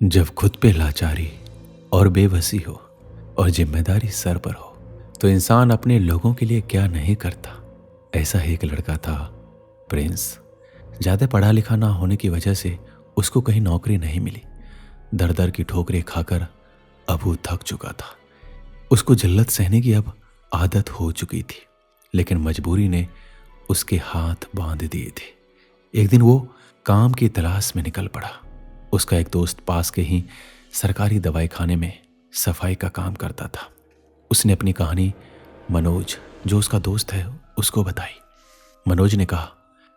जब खुद पे लाचारी और बेबसी हो और जिम्मेदारी सर पर हो तो इंसान अपने लोगों के लिए क्या नहीं करता। ऐसा ही एक लड़का था, प्रिंस। ज़्यादा पढ़ा लिखा ना होने की वजह से उसको कहीं नौकरी नहीं मिली। दर दर की ठोकरें खाकर अब वो थक चुका था। उसको जिल्लत सहने की अब आदत हो चुकी थी, लेकिन मजबूरी ने उसके हाथ बांध दिए थे। एक दिन वो काम की तलाश में निकल पड़ा। उसका एक दोस्त पास के ही सरकारी दवाई खाने में सफाई का काम करता था। उसने अपनी कहानी मनोज, जो उसका दोस्त है, उसको बताई। मनोज ने कहा,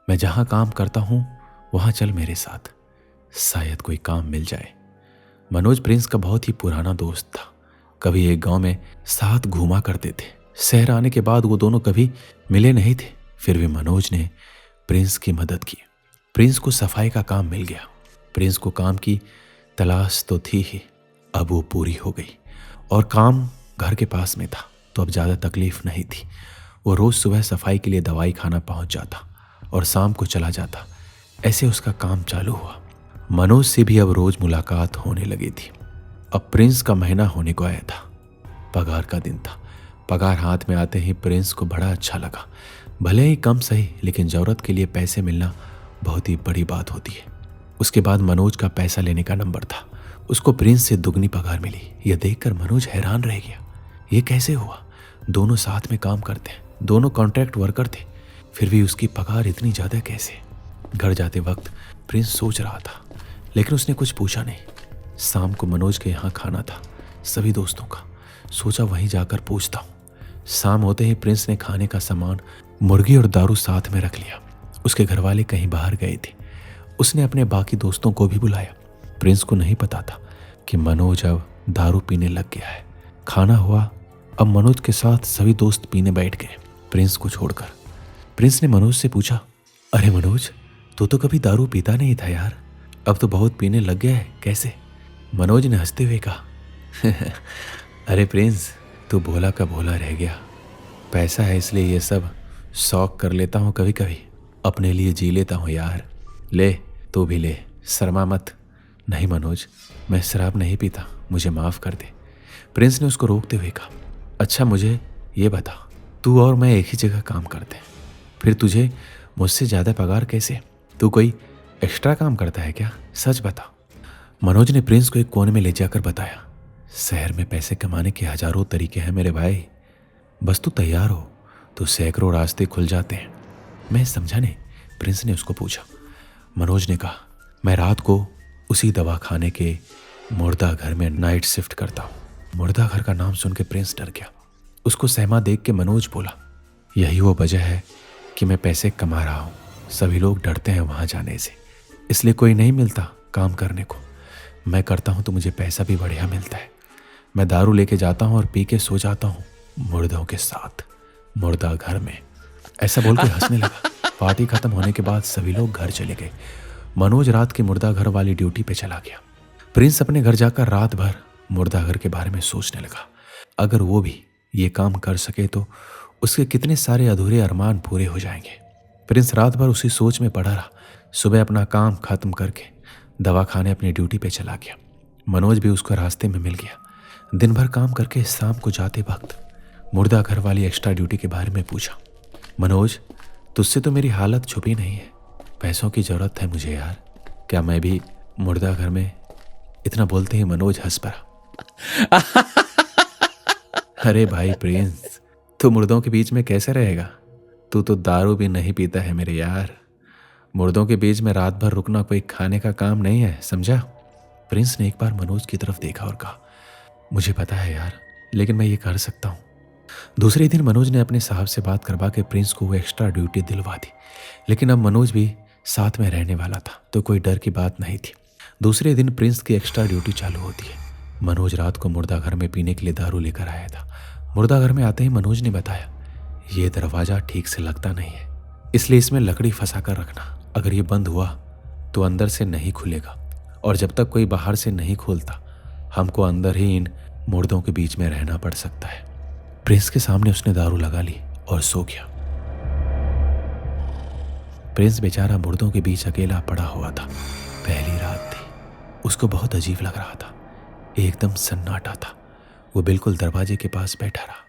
मैं जहाँ काम करता हूँ वहाँ चल मेरे साथ, शायद कोई काम मिल जाए। मनोज प्रिंस का बहुत ही पुराना दोस्त था। कभी एक गांव में साथ घूमा करते थे। शहर आने के बाद वो दोनों कभी मिले नहीं थे। फिर भी मनोज ने प्रिंस की मदद की। प्रिंस को सफाई का काम मिल गया। प्रिंस को काम की तलाश तो थी ही, अब वो पूरी हो गई और काम घर के पास में था, तो अब ज़्यादा तकलीफ नहीं थी। वो रोज़ सुबह सफाई के लिए दवाई खाना पहुंच जाता और शाम को चला जाता। ऐसे उसका काम चालू हुआ। मनोज से भी अब रोज़ मुलाकात होने लगी थी। अब प्रिंस का महीना होने को आया था। पगार का दिन था। पगार हाथ में आते ही प्रिंस को बड़ा अच्छा लगा। भले ही कम सही, लेकिन ज़रूरत के लिए पैसे मिलना बहुत ही बड़ी बात होती है। उसके बाद मनोज का पैसा लेने का नंबर था। उसको प्रिंस से दुगनी पगार मिली। यह देखकर मनोज हैरान रह गया। ये कैसे हुआ? दोनों साथ में काम करते हैं, दोनों कॉन्ट्रैक्ट वर्कर थे, फिर भी उसकी पगार इतनी ज़्यादा कैसे? घर जाते वक्त प्रिंस सोच रहा था, लेकिन उसने कुछ पूछा नहीं। शाम को मनोज के यहाँ खाना था, सभी दोस्तों का। सोचा वहीं जाकर पूछता हूँ। शाम होते ही प्रिंस ने खाने का सामान, मुर्गी और दारू साथ में रख लिया। उसके घर वाले कहीं बाहर गए थे। उसने अपने बाकी दोस्तों को भी बुलाया। प्रिंस को नहीं पता था कि मनोज अब दारू पीने लग गया है। खाना हुआ। अब मनोज के साथ सभी दोस्त पीने बैठ गए, प्रिंस को छोड़कर। प्रिंस ने मनोज से पूछा, अरे मनोज, तू तो कभी दारू पीता नहीं था यार, अब तो बहुत पीने लग गया है, कैसे? मनोज ने हंसते हुए कहा, अरे प्रिंस, तू भोला का भोला रह गया। पैसा है इसलिए ये सब शौक कर लेता हूँ, कभी कभी अपने लिए जी लेता हूँ यार। ले, तू भी ले, शर्मा मत। नहीं मनोज, मैं शराब नहीं पीता, मुझे माफ़ कर दे। प्रिंस ने उसको रोकते हुए कहा, अच्छा मुझे ये बता, तू और मैं एक ही जगह काम करते हैं, फिर तुझे मुझसे ज़्यादा पगार कैसे? तू कोई एक्स्ट्रा काम करता है क्या? सच बता। मनोज ने प्रिंस को एक कोने में ले जाकर बताया, शहर में पैसे कमाने के हजारों तरीके हैं मेरे भाई, बस तू तैयार हो तो सैकड़ों रास्ते खुल जाते हैं। मैं समझा नहीं, प्रिंस ने उसको पूछा। मनोज ने कहा, मैं रात को उसी दवा खाने के मुर्दा घर में नाइट शिफ्ट करता हूँ। मुर्दा घर का नाम सुन के प्रिंस डर गया। उसको सहमा देख के मनोज बोला, यही वो वजह है कि मैं पैसे कमा रहा हूँ। सभी लोग डरते हैं वहाँ जाने से, इसलिए कोई नहीं मिलता काम करने को। मैं करता हूँ तो मुझे पैसा भी बढ़िया मिलता है। मैं दारू लेके जाता हूँ और पी के सो जाता हूँ मुर्दों के साथ, मुर्दा घर में। ऐसा बोल के हंसने लगा। पार्टी खत्म होने के बाद सभी लोग घर चले गए। मनोज रात की मुर्दा घर वाली ड्यूटी पे चला गया। प्रिंस अपने घर जाकर रात भर मुर्दा घर के बारे में सोचने लगा। अगर वो भी ये काम कर सके तो उसके कितने सारे अधूरे अरमान पूरे हो जाएंगे। प्रिंस रात भर उसी सोच में पड़ा रहा। सुबह अपना काम खत्म करके दवा खाने अपनी ड्यूटी पे चला गया। मनोज भी उसको रास्ते में मिल गया। दिन भर काम करके शाम को जाते वक्त मुर्दा घर वाली एक्स्ट्रा ड्यूटी के बारे में पूछा, मनोज, तुझसे तो मेरी हालत छुपी नहीं है, पैसों की ज़रूरत है मुझे यार, क्या मैं भी मुर्दा घर में? इतना बोलते ही मनोज हंस पड़ा। अरे भाई प्रिंस, तू मुर्दों के बीच में कैसे रहेगा? तू तो दारू भी नहीं पीता है मेरे यार। मुर्दों के बीच में रात भर रुकना कोई खाने का काम नहीं है, समझा? प्रिंस ने एक बार मनोज की तरफ देखा और कहा, मुझे पता है यार, लेकिन मैं ये कर सकता हूँ। दूसरे दिन मनोज ने अपने साहब से बात करवा के प्रिंस को वो एक्स्ट्रा ड्यूटी दिलवा दी। लेकिन अब मनोज भी साथ में रहने वाला था, तो कोई डर की बात नहीं थी। दूसरे दिन प्रिंस की एक्स्ट्रा ड्यूटी चालू होती है। मनोज रात को मुर्दा घर में पीने के लिए दारू लेकर आया था। मुर्दा घर में आते ही मनोज ने बताया, ये दरवाज़ा ठीक से लगता नहीं है, इसलिए इसमें लकड़ी फंसा कर रखना। अगर ये बंद हुआ तो अंदर से नहीं खुलेगा, और जब तक कोई बाहर से नहीं खोलता हमको अंदर ही इन मुर्दों के बीच में रहना पड़ सकता है। प्रिंस के सामने उसने दारू लगा ली और सो गया। प्रिंस बेचारा मुर्दों के बीच अकेला पड़ा हुआ था। पहली रात थी। उसको बहुत अजीब लग रहा था। एकदम सन्नाटा था। वो बिल्कुल दरवाजे के पास बैठा रहा।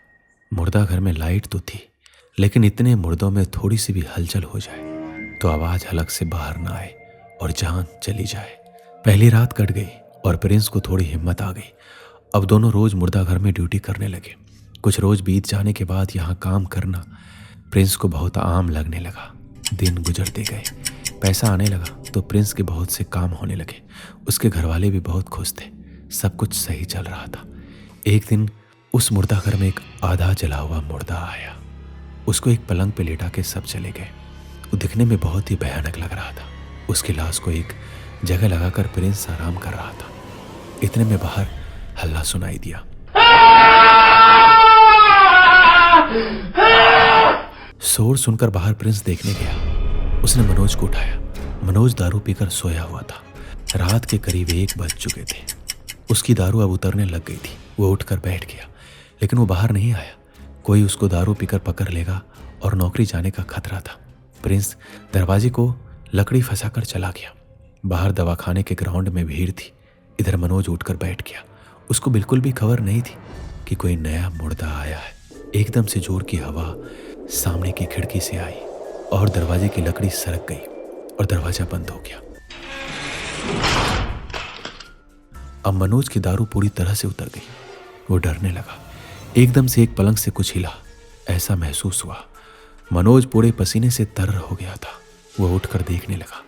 मुर्दा घर में लाइट तो थी, लेकिन इतने मुर्दों में थोड़ी सी भी हलचल हो जाए तो आवाज हलक से बाहर ना आए और जान चली जाए। पहली रात कट गई और प्रिंस को थोड़ी हिम्मत आ गई। अब दोनों रोज मुर्दा घर में ड्यूटी करने लगे। कुछ रोज बीत जाने के बाद यहाँ काम करना प्रिंस को बहुत आम लगने लगा। दिन गुजरते गए, पैसा आने लगा तो प्रिंस के बहुत से काम होने लगे। उसके घर वाले भी बहुत खुश थे। सब कुछ सही चल रहा था। एक दिन उस मुर्दा घर में एक आधा जला हुआ मुर्दा आया। उसको एक पलंग पे लेटा के सब चले गए। वो दिखने में बहुत ही भयानक लग रहा था। उसकी लाश को एक जगह लगाकर प्रिंस आराम कर रहा था। इतने में बाहर हल्ला सुनाई दिया। शोर सुनकर बाहर प्रिंस देखने गया। उसने मनोज को उठाया। मनोज दारू पीकर सोया हुआ था। रात के करीब 1 बज चुके थे। उसकी दारू अब उतरने लग गई थी। वो उठकर बैठ गया, लेकिन वो बाहर नहीं आया। कोई उसको दारू पीकर पकड़ लेगा और नौकरी जाने का खतरा था। प्रिंस दरवाजे को लकड़ी फंसाकर चला गया। बाहर दवाखाने के ग्राउंड में भीड़ थी। इधर मनोज उठकर बैठ गया। उसको बिल्कुल भी खबर नहीं थी कि कोई नया मुर्दा आया है। एकदम से जोर की हवा सामने की खिड़की से आई और दरवाजे की लकड़ी सरक गई और दरवाजा बंद हो गया। अब मनोज की दारू पूरी तरह से उतर गई। वो डरने लगा। एकदम से एक पलंग से कुछ हिला, ऐसा महसूस हुआ। मनोज पूरे पसीने से तर हो गया था। वो उठकर देखने लगा।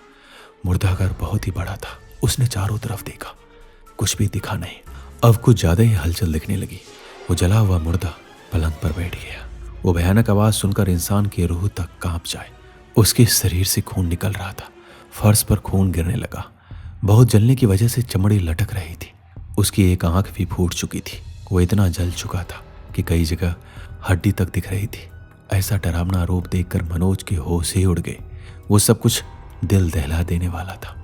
मुर्दाघर बहुत ही बड़ा था। उसने चारों तरफ देखा, कुछ भी दिखा नहीं। अब कुछ ज्यादा ही हलचल दिखने लगी। वो जला हुआ मुर्दा पलंग पर बैठ गया। वो भयानक आवाज सुनकर इंसान की रूह तक कांप जाए। उसके शरीर से खून निकल रहा था। फर्श पर खून गिरने लगा। बहुत जलने की वजह से चमड़ी लटक रही थी। उसकी एक आंख भी फूट चुकी थी। वो इतना जल चुका था कि कई जगह हड्डी तक दिख रही थी। ऐसा डरावना रूप देखकर मनोज के होश ही उड़ गए। वो सब कुछ दिल दहला देने वाला था।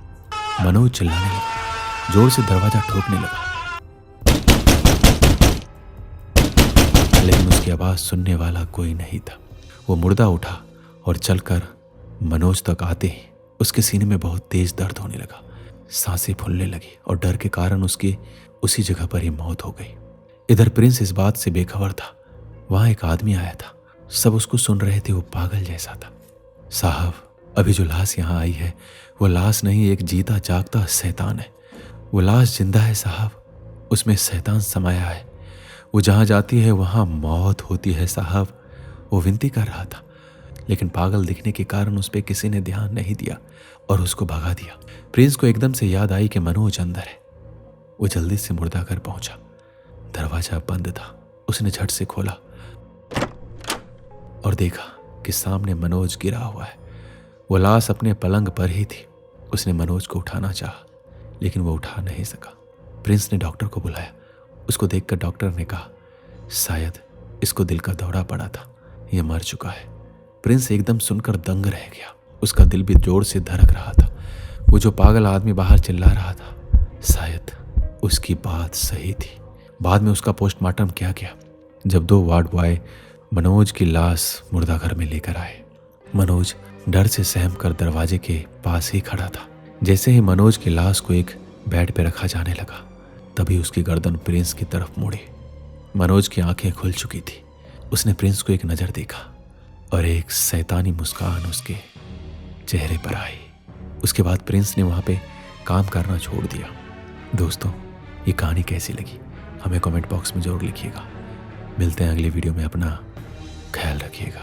मनोज चिल्लाने लगा, जोर से दरवाजा ठोकने लगा, लेकिन उसकी आवाज सुनने वाला कोई नहीं था। वो मुर्दा उठा और चलकर मनोज तक आते ही उसके सीने में बहुत तेज दर्द होने लगा। सांसें फूलने लगी और डर के कारण उसकी उसी जगह पर ही मौत हो गई। इधर प्रिंस इस बात से बेखबर था। वहां एक आदमी आया था। सब उसको सुन रहे थे। वो पागल जैसा था। साहब, अभी जो लाश यहाँ आई है वो लाश नहीं, एक जीता जागता शैतान है। वो लाश जिंदा है साहब, उसमें शैतान समाया है। वो जहाँ जाती है वहाँ मौत होती है साहब। वो विनती कर रहा था, लेकिन पागल दिखने के कारण उस पर किसी ने ध्यान नहीं दिया और उसको भगा दिया। प्रिंस को एकदम से याद आई कि मनोज अंदर है। वो जल्दी से मुर्दा घर पहुंचा। दरवाजा बंद था। उसने झट से खोला और देखा कि सामने मनोज गिरा हुआ है। वो लाश अपने पलंग पर ही थी। उसने मनोज को उठाना चाहा, लेकिन वो उठा नहीं सका। प्रिंस ने डॉक्टर को बुलाया। उसको देखकर डॉक्टर ने कहा, शायद इसको दिल का दौरा पड़ा था, यह मर चुका है। प्रिंस एकदम सुनकर दंग रह गया। उसका दिल भी जोर से धड़क रहा था। वो जो पागल आदमी बाहर चिल्ला रहा था, शायद उसकी बात सही थी। बाद में उसका पोस्टमार्टम किया गया। जब 2 वार्ड बॉय मनोज की लाश मुर्दा घर में लेकर आए, मनोज डर से सहम कर दरवाजे के पास ही खड़ा था। जैसे ही मनोज की लाश को एक बेड पे रखा जाने लगा, तभी उसकी गर्दन प्रिंस की तरफ मुड़ी। मनोज की आंखें खुल चुकी थी। उसने प्रिंस को एक नजर देखा और एक शैतानी मुस्कान उसके चेहरे पर आई। उसके बाद प्रिंस ने वहां पे काम करना छोड़ दिया। दोस्तों, ये कहानी कैसी लगी हमें कमेंट बॉक्स में जरूर लिखिएगा। मिलते हैं अगली वीडियो में। अपना ख्याल रखिएगा।